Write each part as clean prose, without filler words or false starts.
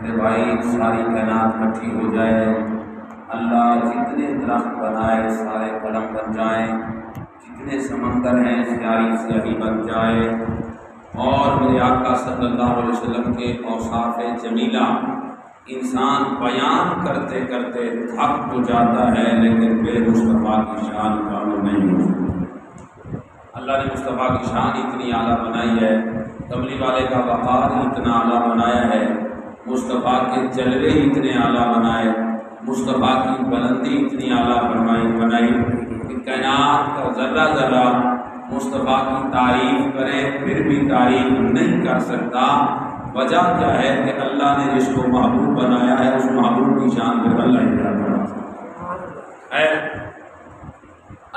میرے بھائی ساری کائنات اکٹھی ہو جائے، اللہ جتنے درخت بنائے سارے قلم بن جائیں، جتنے سمندر ہیں سیاہی سیاہی بن جائے، اور میرے آقا صلی اللہ علیہ وسلم کے اوصاف جمیلہ انسان بیان کرتے کرتے تھک تو جاتا ہے لیکن بے مصطفیٰ کی شان کامل نہیں ہو سکتی۔ اللہ نے مصطفیٰ کی شان اتنی اعلیٰ بنائی ہے، کملی والے کا وقار اتنا اعلیٰ بنایا ہے، مصطفیٰ کے جلوے اتنے اعلیٰ بنائے، مصطفیٰ کی بلندی اتنی اعلیٰ بنائی کہ کائنات کا ذرہ ذرہ مصطفیٰ کی تعریف کرے پھر بھی تعریف نہیں کر سکتا۔ وجہ کیا ہے کہ اللہ نے جس کو محبوب بنایا ہے اس محبوب کی شان پہ اللہ ہی بنا ہے۔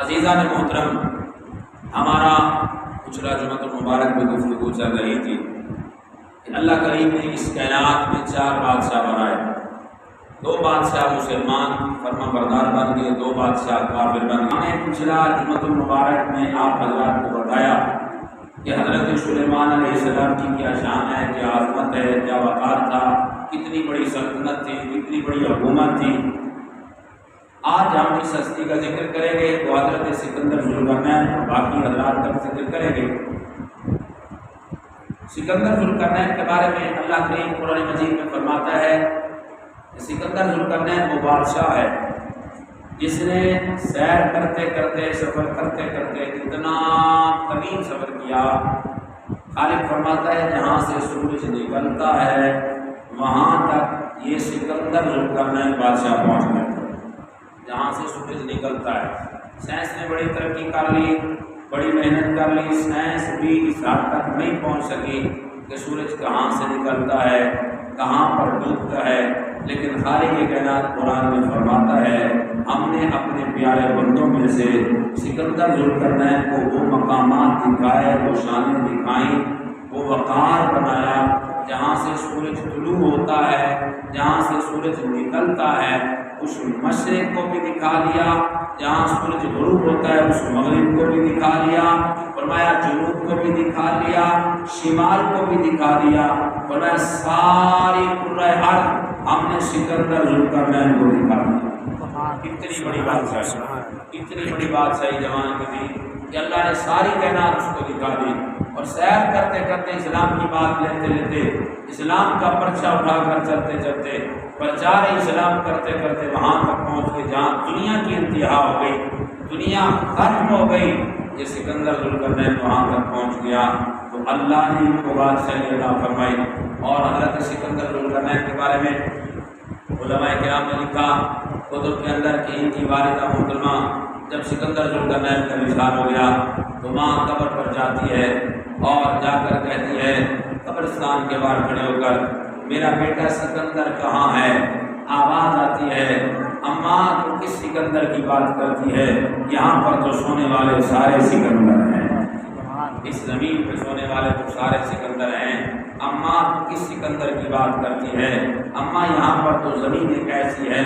عزیزان محترم، ہمارا پچھلا جمعہ المبارک میں گفتگو چل رہی تھی کہ اللہ کریم نے اس کائنات میں 4 بادشاہ بنائے، 2 بادشاہ مسلمان فرما بردار بن گئے، 2 بادشاہ کافر بن گئے۔ ہم نے پچھلا جمعہ المبارک میں آپ حضرات کو بتایا کہ حضرت سلیمان علیہ السلام کی کیا شان ہے، کیا عظمت ہے، کیا وقار تھا، کتنی بڑی سلطنت تھی، کتنی بڑی حکومت تھی۔ آج ہم اس ہستی کا ذکر کریں گے تو حضرت سکندر ذوالقرنین اور باقی حضرات کا ذکر کریں گے۔ سکندر ذوالقرنین کے بارے میں اللہ کریم قرآن مجید میں فرماتا ہے کہ سکندر ذوالقرنین وہ بادشاہ ہے جس نے سیر کرتے کرتے سفر کرتے کرتے اتنا طویل سفر کیا، خالق فرماتا ہے جہاں سے سورج نکلتا ہے وہاں تک یہ سکندر ذوالقرنین بادشاہ پہنچ گیا تھا، جہاں سے سورج نکلتا ہے۔ سائنس نے بڑی ترقی کر لی، بڑی محنت کر لی، سائنس بھی اس حد تک نہیں پہنچ سکی کہ سورج کہاں سے نکلتا ہے، کہاں پر ڈوبتا ہے، لیکن خالق کائنات قرآن میں فرماتا ہے ہم نے اپنے پیارے بندوں میں سے سکندر ذوالقرنین کو وہ مقامات دکھائے، وہ شانیں دکھائیں، وہ وقار بنایا جہاں سے سورج طلوع ہوتا ہے، جہاں سے سورج نکلتا ہے، اس مشرق کو بھی دکھا دیا، جہاں سورج غروب ہوتا ہے اس مغرب کو بھی دکھا دیا، فرمایا جنوب کو بھی دکھا دیا، شمال کو بھی دکھا دیا، فرمایا ساری کرۂ ارض ہم نے سکندر ذوالقرنین کو دکھا دیا۔ اتنی بڑی بادشاہی، اتنی بڑی بادشاہی جوان کی تھی کہ اللہ نے ساری کائنات اس کو دکھا دی، اور سیر کرتے کرتے اسلام کی بات لیتے لیتے اسلام کا پرچہ اٹھا کر چلتے چلتے پرچار اسلام کرتے کرتے وہاں تک پہنچ کے جہاں دنیا کی انتہا ہو گئی، دنیا ختم ہو گئی، یہ سکندر ذوالقرنین وہاں تک پہنچ گیا تو اللہ نے ان کو بادشاہی عطا فرمائی۔ اور حضرت سکندر ذوالقرنین کے بارے میں علماء کرام نے لکھا کتب کے اندر کہ ان کی والدہ محترمہ جب سکندر ذوالقرنین کا وصال ہو گیا تو ماں قبر پر جاتی ہے اور جا کر کہتی ہے قبرستان کے باہر کھڑے ہو کر میرا بیٹا سکندر کہاں ہے؟ آواز آتی ہے اماں تو کس سکندر کی بات کرتی ہے، یہاں پر تو سونے والے سارے سکندر ہیں، اس زمین پہ سونے والے تو سارے سکندر ہیں، اماں کس سکندر کی بات کرتی ہے؟ اماں یہاں پر تو زمین ایک ایسی ہے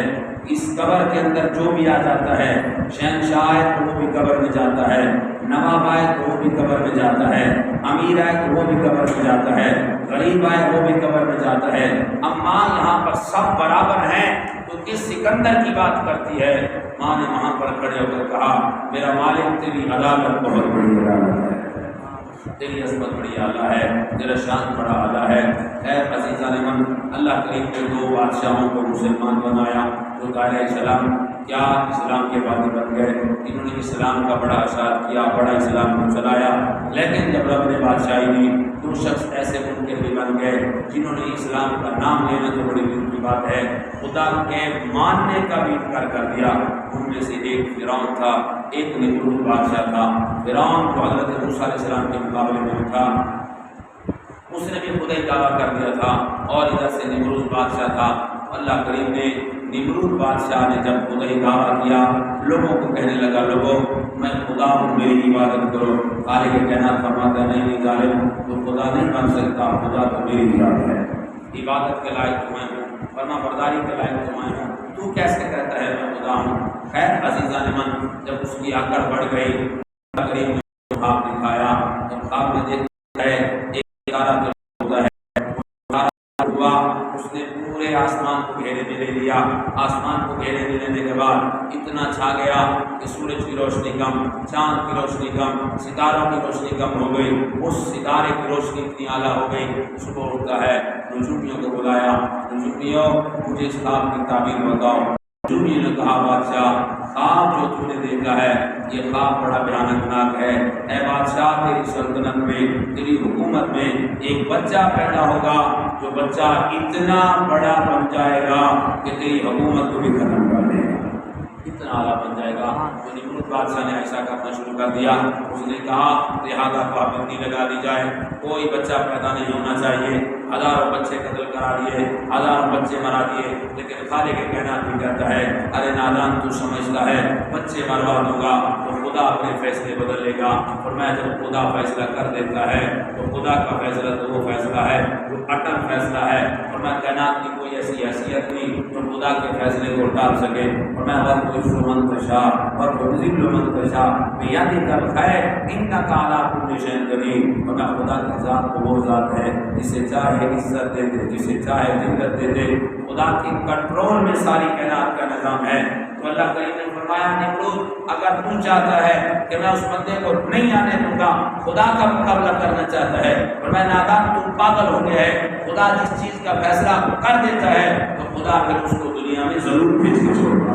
اس قبر کے اندر جو بھی آ جاتا ہے، شہنشاہ ہے تو وہ بھی قبر میں جاتا ہے، نواب آئے تو وہ بھی قبر میں جاتا ہے، امیر آئے تو وہ بھی قبر میں جاتا ہے، غریب آئے وہ بھی قبر میں جاتا ہے، اماں یہاں پر سب برابر ہیں تو کس سکندر کی بات کرتی ہے؟ ماں نے وہاں پر کھڑے ہو کر کہا میرا مالک تیری عدالت بہت بڑی عدالت ہے، تیری عظمت بڑی اعلیٰ ہے، تیرا شان بڑا اعلیٰ ہے۔ خیر عزیزان من، اللہ کریم نے 2 بادشاہوں کو مسلمان بنایا جو دائرۂ اسلام کیا اسلام کے بانی بن گئے، انہوں نے اسلام کا بڑا اشاعت کیا، بڑا اسلام کو چلایا، لیکن جب رب نے بادشاہی دی 2 شخص ایسے ممکن بھی بن گئے جنہوں نے اسلام کا نام لینا تو بڑی دور کی بات ہے، خدا کے ماننے کا بھی انکار کر دیا۔ ان میں سے ایک فرعون تھا، ایک نمرود بادشاہ تھا۔ فرعون کو حضرت موسیٰ علیہ السلام کے مقابلے میں اٹھا، اس نے بھی خدا ہی دعویٰ کر دیا تھا، اور ادھر سے نمرود بادشاہ تھا۔ اللہ کریم نے نمرود بادشاہ نے جب خدا ہی دعویٰ کیا لوگوں کو کہنے لگا لوگوں میں خدا ہوں میری عبادت کرو، خالق کائنات فرماتا نہیں ظالم تو خدا نہیں بن سکتا، خدا تو میری ذات ہے، عبادت کے لائق تو میں ہوں، فرما برداری کے لائق تو میں ہوں، تو کیسے کہتا ہے میں خدا ہوں؟ خیر عزیزان من، جب اس کی آکڑ بڑھ گئی اللہ کریم نے خواب دکھایا، جب خواب میں دیکھتا ہے ایک ستارہ ہوتا ہے، ہوا اس نے پورے آسمان کو گھیرے میں لے لیا. آسمان کو گھیرے میں لینے کے بعد اتنا چھا گیا کہ سورج کی روشنی کم، چاند کی روشنی کم، ستاروں کی روشنی کم ہو گئی. اس ستارے کی روشنی اتنی اعلیٰ ہو گئی. صبح اٹھتا ہے، نجومیوں کو بلایا، نجومیوں مجھے اس خواب کی تعبیر بتاؤ. نجومیوں نے کہا بادشاہ خواب جو تم نے دیکھا ہے یہ خواب بڑا بھیانک ہے. اے بادشاہ تیری سلطنت میں، تیری حکومت میں ایک بچہ پیدا ہوگا جو بچہ اتنا بڑا بن جائے گا کہ تیری حکومت کو بھی ختم کر دے گا، اتنا اعلیٰ بن جائے گا. تو نمرود بادشاہ نے ایسا کرنا شروع کر دیا. اس نے کہا لہٰذا پابندی لگا دی جائے، کوئی بچہ پیدا نہیں ہونا چاہیے. ہزاروں بچے قتل کرا دیے، ہزاروں بچے مرا دیے. لیکن خالق کائنات بھی کہتا ہے ارے نادان تو سمجھتا ہے بچے مروا دوں گا تو خدا اپنے فیصلے بدل لے گا. اور میں جب خدا فیصلہ کر دیتا ہے تو خدا کا فیصلہ تو وہ فیصلہ ہے جو اٹل فیصلہ ہے. اور میں کائنات کی کوئی ایسی حیثیت نہیں جو خدا کے فیصلے کو ٹال سکے. اور میں ہر کوئی سمن تشا اور ذل تشا میں یادی کر خیر ان کا کالا کل شیء قدیر. اور میں خدا کی ذات کو وہ ذات ہے جسے چاہے عزت دے دے، جسے چاہے ذلت دے دے. خدا کے کنٹرول میں ساری کائنات کا نظام ہے. تو اللہ کریم نے فرمایا نمرود اگر تو چاہتا ہے کہ میں اس بندے کو نہیں آنے دوں گا، خدا کا مقابلہ کرنا چاہتا ہے، اور میں نادان تو پاگل ہو گیا ہے. خدا جس چیز کا فیصلہ کر دیتا ہے تو خدا پھر اس کو دنیا میں ضرور بھیج کے چھوڑتا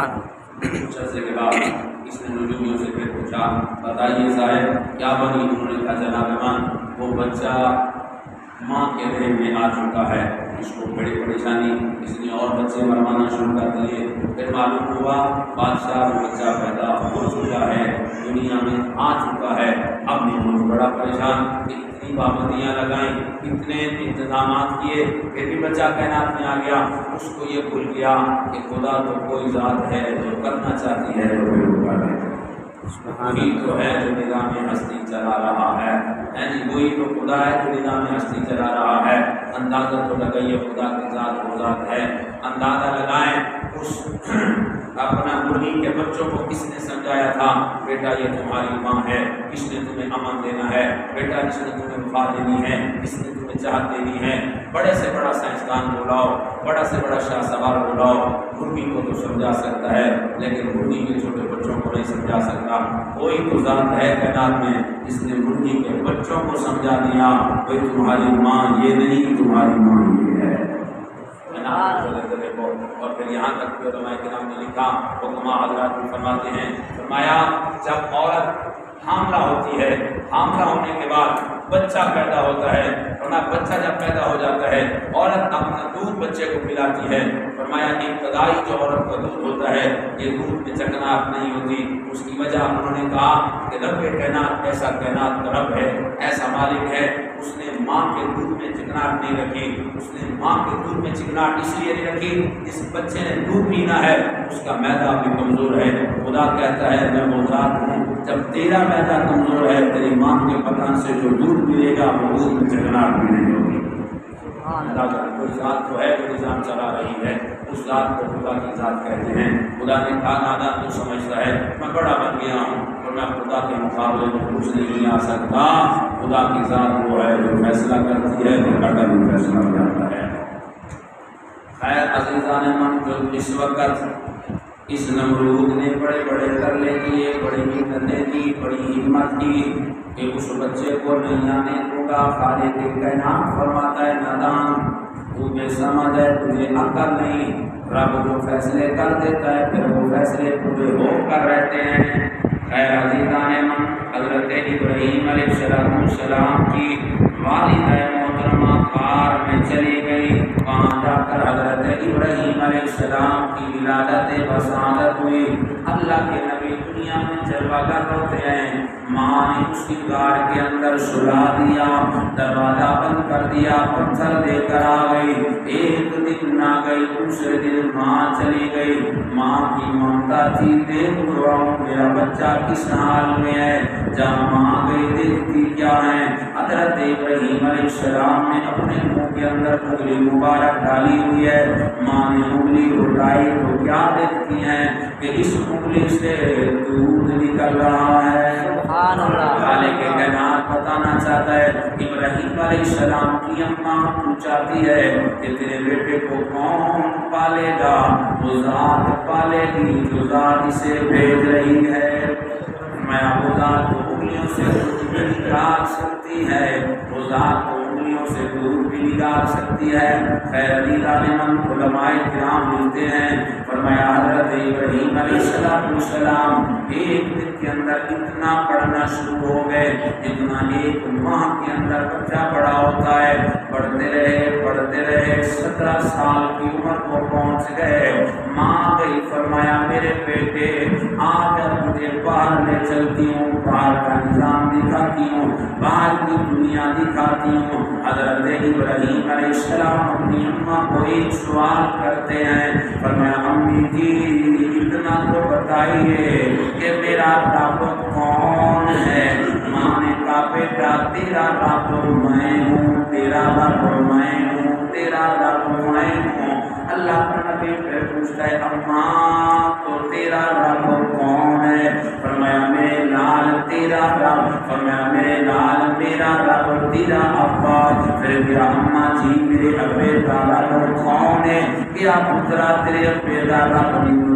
ہے. کچھ عرصے کے بعد اس نے نجومیوں سے پھر پوچھا بتائیے صاحب کیا بنی؟ انہوں نے کہا جناب ایمان وہ بچہ ماں کے رحم میں آ چکا ہے. اس کو بڑی پریشانی، اس نے اور بچے مروانا شروع کر دیے. پھر معلوم ہوا بادشاہ وہ بچہ پیدا ہو چکا ہے، دنیا میں آ چکا ہے. اب نمرود بڑا پریشان، اتنی پابندیاں لگائیں، اتنے انتظامات کیے، پھر بھی بچہ کائنات میں آ گیا. اس کو یہ بھول گیا کہ خدا تو کوئی ذات ہے جو کرنا چاہتی ہے تو پھر وہ کر دیتی ہے. وہی تو ہے جو نظام ہستی چلا رہا ہے. وہی تو خدا ہے جو نظام ہستی چلا رہا ہے. اندازہ تو لگائیے خدا کی ذات وہ ذات ہے. اندازہ لگائیں اس اپنا مرغی کے بچوں کو کس نے سمجھایا تھا بیٹا یہ تمہاری ماں ہے، کس نے تمہیں امن دینا ہے بیٹا، کس نے تمہیں وفا دینی ہے، کس نے تمہیں چاہت دینی ہے. بڑے سے بڑا سائنسدان بلاؤ، بڑا سے بڑا شاہ سوار بلاؤ، مرغی کو تو سمجھا سکتا ہے لیکن مرغی کے چھوٹے بچوں کو نہیں سمجھا سکتا. کوئی تو ذات ہے کائنات میں جس نے مرغی کے بچوں کو سمجھا دیا کوئی تمہاری ماں یہ نہیں، تمہاری ماں یہ ہے. اور پھر یہاں تک کہ علماء کرام نے لکھا، حکما حضرات بھی فرماتے ہیں، فرمایا جب عورت حاملہ ہوتی ہے، حاملہ ہونے کے بعد بچہ پیدا ہوتا ہے، فرمایا بچہ جب پیدا ہو جاتا ہے عورت اپنا دودھ بچے کو پلاتی ہے. فرمایا ابتدائی جو عورت کا دودھ ہوتا ہے یہ دودھ میں چکناہٹ نہیں ہوتی. اس کی وجہ انہوں نے کہا کہ رب کائنات ایسا کائنات کا رب ہے، ایسا مالک ہے، اس نے ماں کے دودھ میں چکناہٹ نہیں رکھی. اس نے ماں کے دودھ میں چکناہٹ اس لیے نہیں رکھی جس بچے نے دودھ پینا ہے اس کا میدا بھی کمزور ہے. خدا کہتا ہے میں وہ ذات ہوں جب تیرا میدا کمزور ہے تیری ماں کے بدن سے جو دودھ ملے گا وہ دودھ میں چکناہٹ بھی نہیں ہوگی. کوئی ذات تو ہے جو نظام چلا رہی ہے، اس ذات کو خدا کی ذات کہتے ہیں. خدا نے کہا نادان تو سمجھتا ہے میں بڑا بن گیا ہوں اور میں خدا کے مقابلے میں کچھ نہیں آ سکتا. خدا کی ذات وہ ہے جو فیصلہ کرتی ہے تو اٹل فیصلہ ہو جاتا ہے. خیر عزیزان من جو اس وقت اس نمرود نے بڑے بڑے ترلے کیے، بڑی محنتیں کی، بڑی ہمت کی کہ اس بچے کو نہیں آنے دوں گا. خالق کائنات فرماتا ہے نادان تو بے سمجھ ہے، تجھے عقل نہیں. رب جو فیصلے کر دیتا ہے پھر وہ فیصلے پورے ہو کر رہتے ہیں. خیر عزیزان من حضرت ابراہیم علیہ السلام کی والدہ محترمہ غار میں چلی گئی. وہاں جا کر حضرت ابراہیم علیہ السلام کی ولادت وسالت ہوئی. اللہ کے نبی دنیا میں جلوہ گر ہوتے ہیں. ماں نے اس کی غار کے اندر سلا دیا، دروازہ بند کر دیا، پتھر دے کر آ گئی. ایک دن نہ گئی، دوسرے دن ماں چلی گئی. ماں کی ممتا تھی، دیکھ رہا ہوں میرا بچہ کس حال میں ہے. جہاں ماں گئی دیکھتی کیا ہے؟ حضرت ابراہیم علیہ السلام نے اپنے منہ کے اندر انگلی مبارک ڈالی ہوئی ہے، ماں نے انگلی اٹھائی تو کیا دیکھتی ہیں کہ اس انگلی سے دودھ نکل رہا ہے۔ سبحان اللہ۔ خالق کائنات بتانا چاہتا ہے ابراہیم علیہ السلام کی اماں تو چاہتی ہے کہ تیرے بیٹے کو کون پالے گا؟ وہ ذات پالے گی جو ذات اسے بھیج رہی ہے۔ میں وہ ذات کو انگلیوں سے دودھ بھی نکال سکتی ہے، وہ ذات کو انگلیوں سے دودھ بھی نکال سکتی ہے۔ خیر علی عالمن علماء کرام ملتے ہیں، فرمایا حضرت ابراہیم علیہ السلام ایک دن کے اندر اتنا پڑھنا شروع ہو گئے جتنا ایک ماہ کے اندر بچہ بڑا ہوتا ہے۔ پڑھتے رہے 17 سال کی عمر کو پہنچ گئے۔ ماں گئی، فرمایا میرے بیٹے آج مجھے باہر لے چلتی ہوں، باہر کا نظام دکھاتی ہوں، باہر کی دنیا دکھاتی ہوں۔ حضرت ابراہیم علیہ السلام اپنی اماں کو ایک سوال کرتے ہیں، فرمایا امی جی اتنا تو بتائیے کہ میرا رب کون ہے؟ ماں نے کہا بیٹا تیرا رب میں ہوں، تیرا رب میں ہوں، تیرا رب میں ہوں۔ اللہ کا نبی پھر پوچھتا ہے اماں تو تیرا رب کون ہے؟ فرمایا میرے لال تیرا رب، فرمایا میرے لال میرا رب تیرا ابا۔ پھر کیا اماں جی میرے ابے کا رب کون ہے؟ کیا پترا تیرے ابے کا رب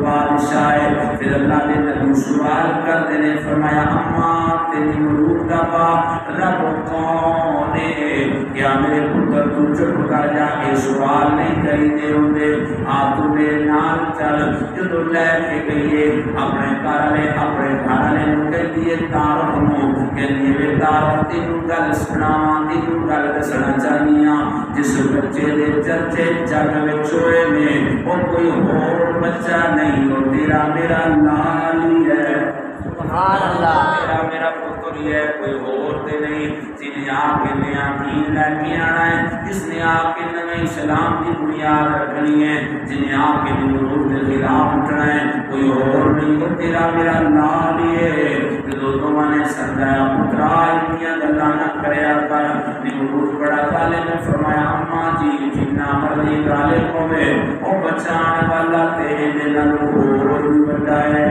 بادشاہ ہے؟ پھر اللہ نے نبی سوال کر دینے، فرمایا اماں تیری ملوک کا باپ رب کون ہے؟ کیا میرے پتر تو چپ کر جا کے سوال نہیں کری دے ہوندے؟ آپ تو میرے نال چل جدو لے کے گئیے اپنے گھر والے نوں کہہ دیے تارو نوں کہ میرے تارو تینوں گل سناواں، تینوں گل دسنا چاہنی ہاں۔ جس بچے دے چرچے جگ وچ ہوئے نے وہ کوئی ہور بچہ نہیں، وہ تیرا میرا لال ہی ہے۔ سبحان اللہ۔ میرا پتر ہی ہے، کوئی اور تے نہیں۔ جن آ کے نیا دین لے کے آنا ہے، جس نے آ کے نئے اسلام کی بنیاد رکھنی ہے، جن آ کے نمرود کے خلاف اٹھنا ہے، کوئی اور نہیں، وہ تیرا میرا لال ہی ہے۔ جو تمہاں نے سمجھایا پترا اتنی گلاں نہ کریا کر۔ نمرود بڑا ظالم نے فرمایا اماں جی جتنا مرضی غالب ہوے وہ بچان والا تیرے دل اور بھی بڑا ہے۔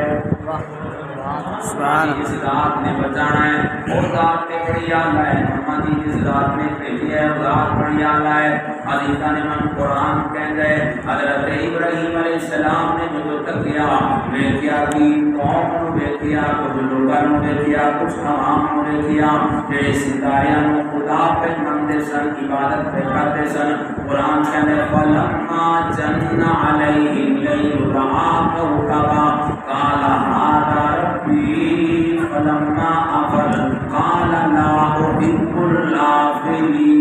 جس ذات نے بچانا ہے وہ ذات تے بڑی آلہ ہے۔ اماں جی جس ذات نے بھیجی ہے وہ ذات بڑی آلہ ہے۔ عزیزاں نے من قرآن کہہ گئے حضرت ابراہیم علیہ السلام نے جو تکیا ویکھیا کی قوم نو ویکھیا، کچھ لوگاں نو ویکھیا، کچھ عوام نو ویکھیا جڑے ستاریاں نو خدا پہ منتے سن، عبادت پہ کرتے سن۔ قرآن کہنے فلما جن علیہ اللیل رأى کوكبا قال هذا ربی فلما افل قال لا احب الآفلین۔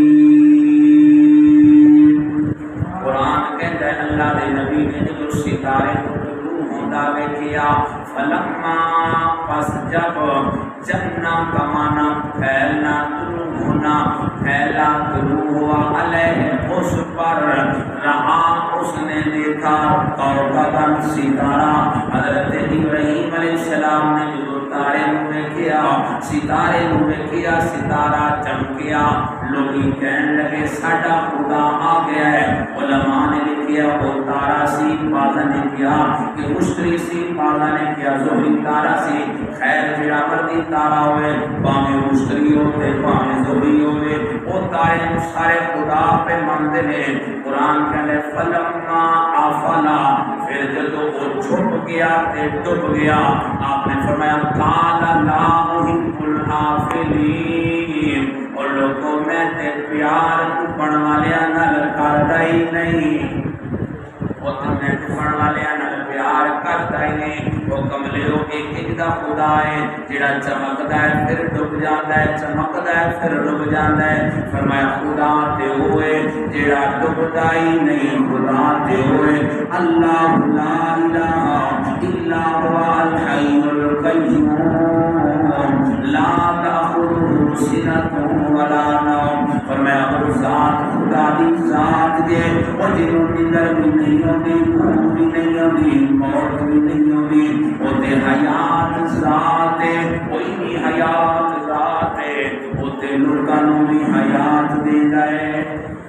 قرآن کہتا ہے اللہ دے نبی نے جو ستارے کو طلوع ہوتا ویکھیا، فلما پس جب جننا کا معنی پھیلنا، طلوع ہونا، پھیلا طلوع ہوا، علیہ اس پر رہا اس نے دیکھا کوكباً ستارہ۔ حضرت ابراہیم علیہ السلام نے جو تارے نو کیا، ستارے نو کیا، ستارہ چمکیا، لوگ کہنے لگے ساڈا خدا آ گیا ہے۔ علماء نے لکھیا وہ تارا سی، بعض نے کیا کہ مشتری سی، بعض نے کیا ظہری تارا سی۔ خیر جڑا مرضی تارا ہوئے، باویں مشتری ہوتے باویں ظہری ہوئے، وہ تارے سارے خدا پہ مانتے نے۔ قرآن کہنے فلما افلا، پھر جدو وہ چھپ گیا تے ڈب گیا، آپ نے فرمایا قال لا احب الآفلین، اور لوگوں میں تے پیار ڈبن والیاں نال کردا ہی نہیں، وہ تے ڈبن والیاں نال پیار کردا ہی نہیں۔ وہ کملیو ایک ایک دا خدا ہے جڑا چمکدا ہے پھر ڈب جاندا ہے، چمکدا ہے پھر ڈب جاندا ہے۔ فرمایا خدا تے ہوئے جڑا ڈبدا ہی نہیں، خدا تے ہوئے اللہ لا الہ الا هو الحی القیوم لا تأخذه سنة ولا نوم۔ فرمایا وہ ذات خدا دی ذات دے وہ جنوں نیندر بھی نہیں ہوندی، بھوک بھی نہیں ہوندی، موت بھی نہیں ہوندی، وہ اوتے حیات ذات ہے، کوئی بھی حیات ذات ہے، اوتے لوکاں نوں بھی حیات دیندا ہے،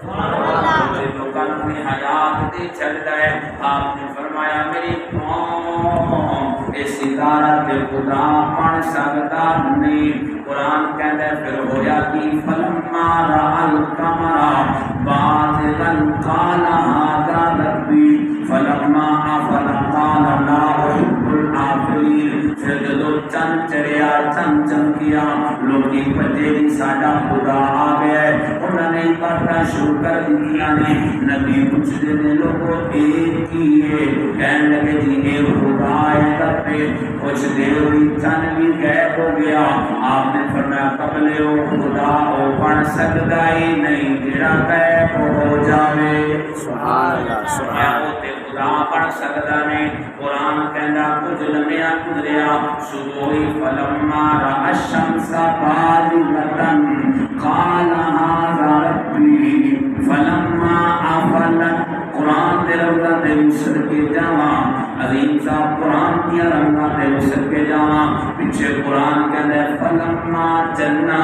اوتے لوکاں نوں بھی حیات دے چلدا ہے۔ آپ نے فرمایا میری قوم اے ستارہ تے خدا پڑھ سکدا نہیں۔ قرآن کہتا ہے پھر ہویا کہ فلما رأى القمر بازغا قال هذا ربی فلما افل قال لا احب الآفلین۔ پھر جدو چند چڑھیا، چند چمکیا، لوگی بجے بھی ساڈا خدا آ گیا ہے، انہوں نے باتاں شروع کر دیا نے۔ نبی پوچھتے نے لوگوں ایک ہی ہے، کہنے لگے جی اے خدا ہے رب، کچھ دیر ہوئی چند بھی غائب ہو گیا۔ آپ نے فرمایا قبل او خدا او بن سکتا ہی نہیں جڑا غائب ہو جاوے۔ سبحان اللہ سبحان اللہ۔ خدا بن سکتا نہیں۔ قرآن کہندا کچھ لمحہ گزریا، صبح ہوئی فلما رأى الشمس بازغة قال هذا ربي فلما افلت۔ قرآن دے رنگاں تے وسر کے جاواں، عظیم صاحب قرآن دیا رنگاں تے وسر کے جاواں۔ پیچھے قرآن کہندا ہے فلما جنّا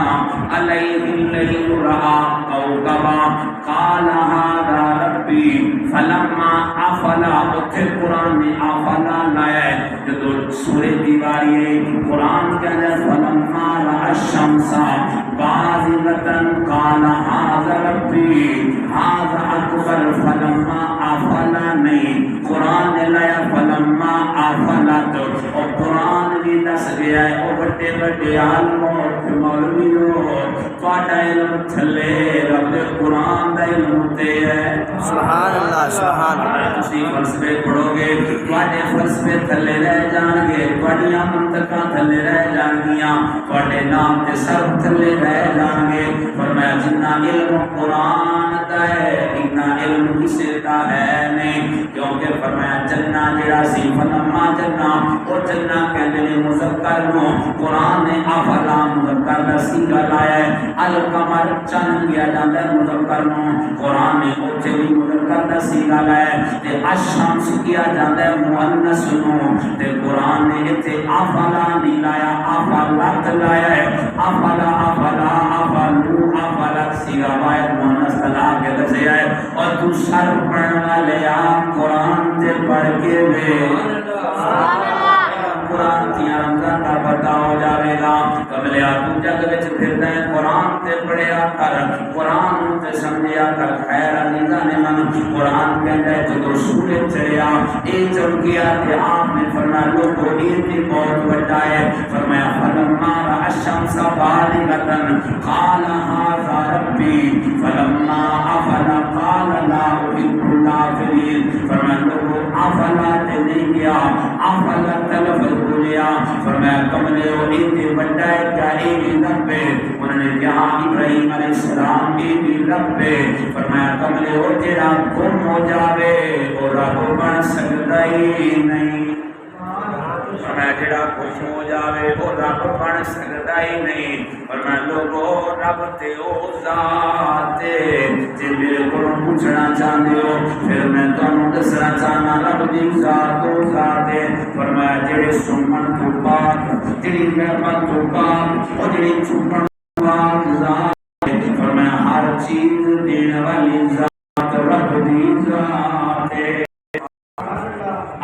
علیہ اللیل رأى کوكبا قال هذا ربی فلما افلا۔ اتھے قرآن نے افلا لایا ہے۔ جدو سورج دی باری ہے قرآن کہندا ہے فلما رأى الشمس بازغة قال هذا ربی هذا اکبر۔ فلما افلا نہیں، قرآن نے لایا فلما افلت۔ اور قرآن بھی دس گیا ہے او بڑے بڑے عالموں مولویوں تہاڈا علم تھلے رب قرآن دا علم تے ہے۔ سبحان اللہ سبحان اللہ۔ تسی فلسفے پڑھو گے تہاڈے فلسفے تھلے رہ جان گے، تہاڈیاں منطقاں تھلے رہ جان گیاں، تہاڈے نام تے سر تھلے رہ جان گے۔ فرمایا جنہ علم قرآن دا ہے اتنا علم کسی کا ہے نہیں، کیونکہ فرمایا جنہ جڑا سی فلما جنہ، اور جنہ کہندے نے مذکر نو، قرآن نے افلا مذکر دا سیغہ لایا ہے۔ القمر چند کیا جاندا ہے مذکر نو، قرآن نے اوتھے بھی مذکر دا سیغہ لایا ہے۔ تے الشمس کیا جاندا ہے مؤنث نو، تے قرآن نے ایتھے افلا نہیں لایا، افلت لایا ہے۔ افلا افلا افلو افلت سیغہ واحد مؤنث لا کے دسیا ہے۔ اور تو سر پڑھنے والے آپ قرآن تے پڑھ کے وے قرآن دیا رمضان کا پتہ ہو جاوے گا۔ قبلیا تو جگ وچ پھردا ہے قرآن تے پڑھیا کر، قرآن تے سمجھیا کر، خیر عزیزاں نے من قرآن کہندا ہے جدوں سورج چڑھیا اے چمکیا تے آپ نے فرمایا لوگو اے تے بہت بڑا ہے۔ فرمایا فلما رأى الشمس بازغة قال هذا ربي فلما افل قال لا احب الآفلين۔ فرمایا لوگو افلا تے نہیں گیا، افلا تلفظ بولیا۔ فرمایا کملے ہو ایتے بڑا ہے کیا اے بھی رب ہے؟ انہوں نے کہا ابراہیم علیہ السلام اے بھی رب ہے۔ فرمایا کملے ہو جڑا گم ہو جاوے اور رب بن سکتا ہی نہیں۔ فرمایا جڑا گم ہو جاوے وہ رب بن سکتا ہی نہیں۔ فرمایا لوگو رب تے او ذات ہے جے میرے کولوں پوچھنا چاہندے ہو پھر میں تانوں دسنا چاہنا رب دی ذات او ذات ہے۔ فرمایا جڑے سنن تو پاک، جڑی محبت تو پاک، اور جڑی چھپن پاک ذات ہے۔ فرمایا ہر چیز دینے والی ذات رب دی ذات ہے۔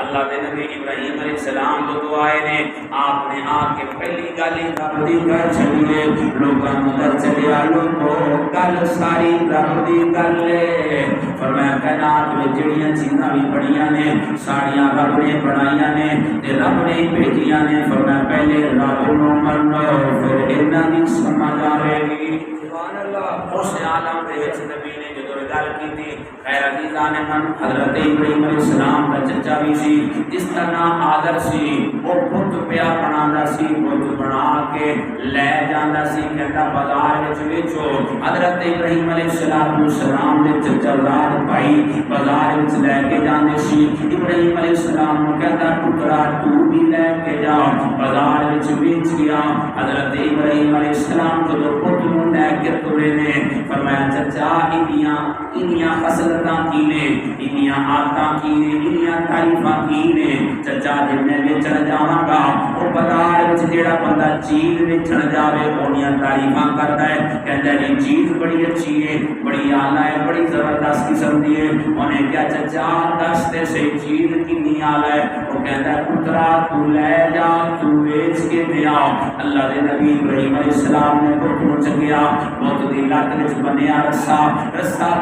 اللہ دے نبی ابراہیم علیہ السلام جو دعائے نے آپ نے آ کے پہلی گالی رب دی کر چلیے لوگاں نوں در چلیا لوگو گل ساری رب دی گل ہے۔ فرمایا کائنات وچ جڑیاں چیزاں بھی بڑیاں نے ساریاں رب نے بنائیاں نے تے رب نے بھیجیاں نے۔ فرمایا پہلے رب نوں منو پھر انہاں دی سمجھ آوے گی۔ سبحان اللہ۔ اس عالم دے وچ نبی نے جدوں گل کیتی خیر عزیزاں نے من حضرت ابراہیم علیہ السلام دا چچا بھی سی جس کا نام آدر سی، وہ بت پیا بنانا سی، بت بنا کے لے جانا سی کہتا بازار وچ ویچو۔ حضرت ابراہیم علیہ السلام دے چچا لال بھائی بازار وچ لے کے جاندے سی۔ ابراہیم علیہ السلام نوں کہتا پترا تو بھی لے کے جا، بازار وچ بیچ گیا۔ حضرت ابراہیم علیہ السلام جدوں بت نوں لے کے ترے نے فرمایا چچا ایڈیاں انیاں خصلتاں کی نے انیاں عادتاں کی نے انیاں تعریفاں کی نے چچا جن میں ویچن جاواں گا وہ بازار وچ جیڑا بندہ چیز ویچن جاوے اونیاں تعریفاں کردا ہے کہندا ہے چیز بڑی اچھی ہے بڑی اعلی ہے بڑی زبردست قسم دی ہے انہیں کیا چچا دس تے سے چیز کنی اعلی ہے وہ کہندا ہے پترا تو لے جا تو بیچ کے دے آ اللہ دے نبی ابراہیم علیہ السلام نے بت نو چکیا بت دی لت وچ بنیا رسا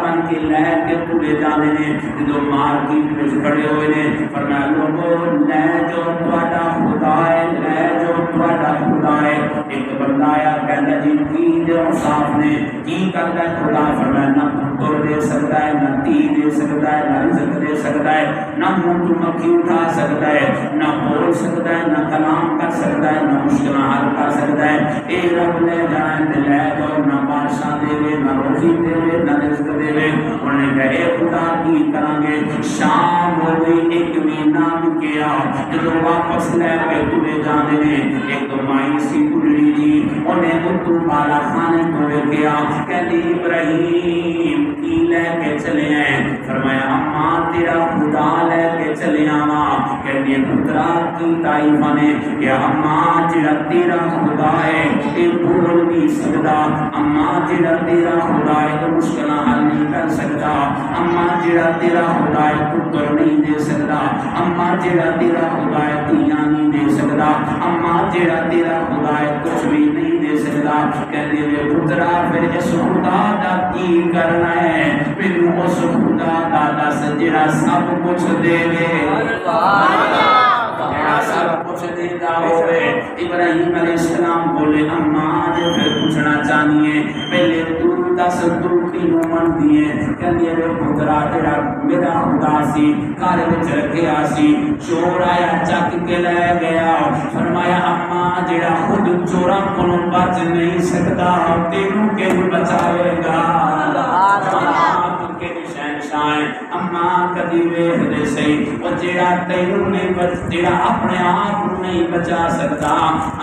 بن کے لے کے پورے جانے نے جدو مارکیٹ وچ کھڑے ہوئے نے فرمایا لوگو لے جو تہاڈا خدا ہے لے جو تہاڈا خدا ہے ایک بندہ آیا کہندا جی کی جو صاحب نے کی کردا ہے خدا فرمایا نہ پتر دے سکتا ہے نہ تی دے سکتا ہے نہ رزق دے سکتا ہے نہ منہ تو مکھی اٹھا سکتا ہے نہ بول سکتا ہے نہ کلام کر سکتا ہے نہ مشکل حل کر سکتا ہے اے رب لے جانا تے لے جاؤ نہ بادشاہ دے نہ روزی دے نہ رزق دے انہوں نے کہا اے خدا کی کریں گے شام ہو گئی ایک مہینہ گیا جدو واپس لے کے تلے جانے نے ایک مائی سی بڑھڑی جی انہیں اتو بالا خانے کو گیا کہتی ابراہیم کی لے کے چلے ہیں فرمایا اماں تیرا خدا لے کے چلے آواں کہتی ہے پترا کی تعریف نے کہ اماں جڑا تیرا خدا ہے یہ بول نہیں سکتا اماں جڑا تیرا خدا ہے تو مشکل حل نہیں کر سکتا اماں جڑا تیرا خدا ہے پتر نہیں دے سکتا اماں جڑا تیرا خدا ہے تیاں نہیں دے سکتا اماں جڑا تیرا خدا ہے کچھ بھی نہیں دے سکتا کہتے ہیں پترا پھر اس خدا دا کی کرنا ہے پھر اس خدا دا دس جڑا سب کچھ دے دے سب کچھ دیتا ہوئے ابراہیم علیہ السلام بولے اماں جے پھر پوچھنا چاہیے پہلے تو دس تو کینوں من دیے کہندی ہے پترا تیرا میرا خدا سی گھر وچ رکھیا سی چور آیا چک کے لے گیا فرمایا اماں جڑا خود چوراں کولوں بچ نہیں سکتا تینوں کیوں بچاوے گا اماں کدی ویکھ دے سی او جڑا تینوں نہیں جڑا اپنے آپ نہیں بچا سکتا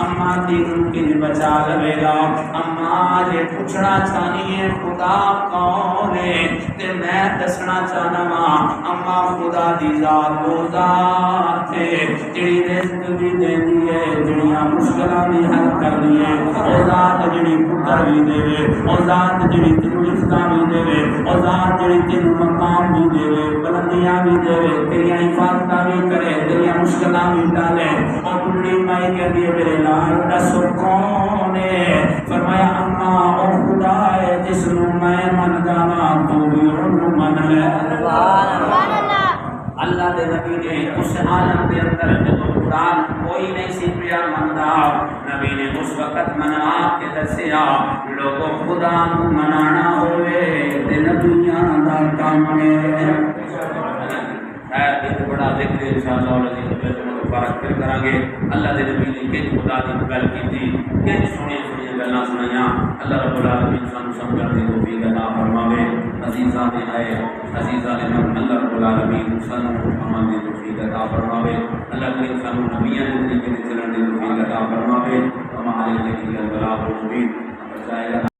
اماں تینوں کن بچا لے گا اماں جے پوچھنا چاہنی ہے خدا کون ہے تے میں دسنا چاہنا وا اماں خدا دی ذات او ذات ہے جڑی رزق بھی دیندی ہے جڑیاں مشکلاں بھی حل کردی ہے او ذات جڑی پتر بھی دے او ذات جڑی تینوں رزقاں بھی دے او ذات جڑی تینوں مقام بھی دے بلندیاں بھی دے تیریاں حفاظتاں بھی کرے تیریاں مشکلاں بھی ڈالے اور بڑی مائی کہتی ہے میرے لال دسو کون ہے فرمایا اماں او خدا ہے جس نو میں من جانا تو بھی انہوں من لے اللہ دے نبی نے اس عالم دے اندر جب قرآن کوئی نہیں سی پیا مندا نبی نے اس وقت منا کے دسیا لوگوں خدا نو منانا ہوئے تے نبیاں دا کام ہے ایک بڑا ذکر انشاءاللہ العزیز مبارک پھر کریں گے اللہ دے نبی نے کن خدا دی گل کی کن سنی گلاں سنائیاں اللہ رب العالمین سانو سمجھن دی توفیق عطا فرماوے عزیزاں دے آئے عزیزاں دے اللہ رب العالمین سانو امن دی توفیق عطا فرماوے اللہ کریم سانو نبیاں دے طریقے تے چلن دی توفیق عطا فرماوے ہمارے لیے البلاغ المبین